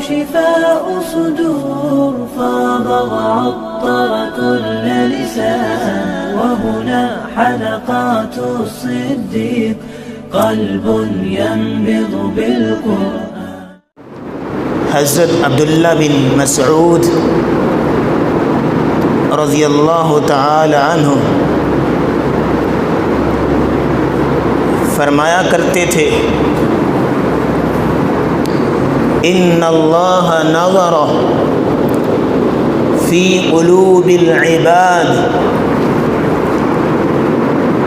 شفاء صدور فاض وعطر كل لسان وهنا حلقات الصديق قلب ينبض بالقرآن. حضرت عبداللہ بن مسعود رضی اللہ تعالی عنہ فرمایا کرتے تھے ان اللہ نظر فی قلوب العباد،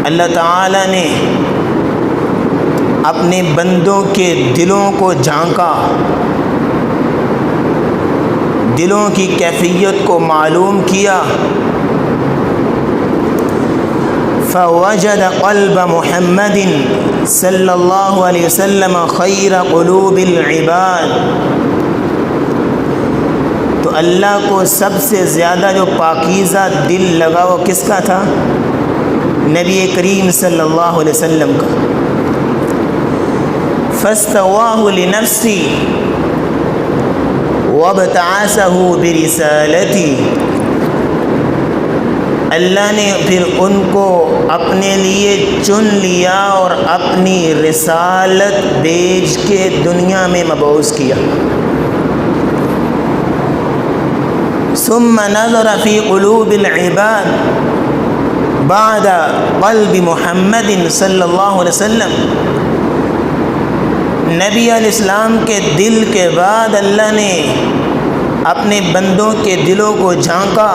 اللہ تعالی نے اپنے بندوں کے دلوں کو جھانکا، دلوں کی کیفیت کو معلوم کیا. فوجد قلب محمد صلی اللہ علیہ وسلم خیر قلوب العباد، تو اللہ کو سب سے زیادہ جو پاکیزہ دل لگا وہ کس کا تھا؟ نبی کریم صلی اللہ علیہ وسلم کا. فاستواہ لنفسی وابتعثہ برسالتی، اللہ نے پھر ان کو اپنے لیے چن لیا اور اپنی رسالت بھیج کے دنیا میں مبعوث کیا. ثم نظر فی قلوب العباد بعد قلب محمد صلی اللہ علیہ وسلم، نبی علیہ السلام کے دل کے بعد اللہ نے اپنے بندوں کے دلوں کو جھانکا.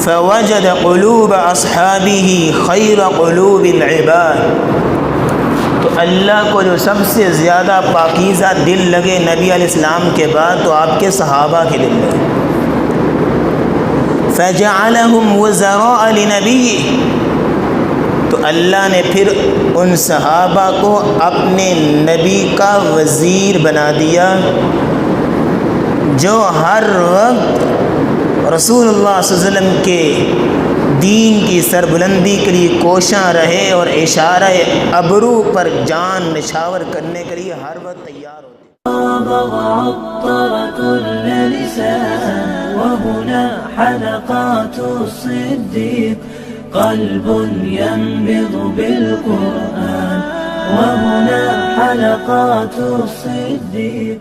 فوجد قلوب اصحابہ خیر قلوب العباد، تو اللہ کو جو سب سے زیادہ پاکیزہ دل لگے نبی علیہ السلام کے بعد تو آپ کے صحابہ کے دل لگے. فجعلہم وزراء لنبیہ، تو اللہ نے پھر ان صحابہ کو اپنے نبی کا وزیر بنا دیا، جو ہر وقت رسول اللہ صلی اللہ علیہ وسلم کے دین کی سربلندی کے لیے کوشاں رہے اور اشارہ ابرو پر جان نشاور کرنے کے لیے ہر وقت تیار ہوتے. وعطر كل لسان وهنا حلقات الصديق قلب ينبض بالقرآن وهنا حلقات الصديق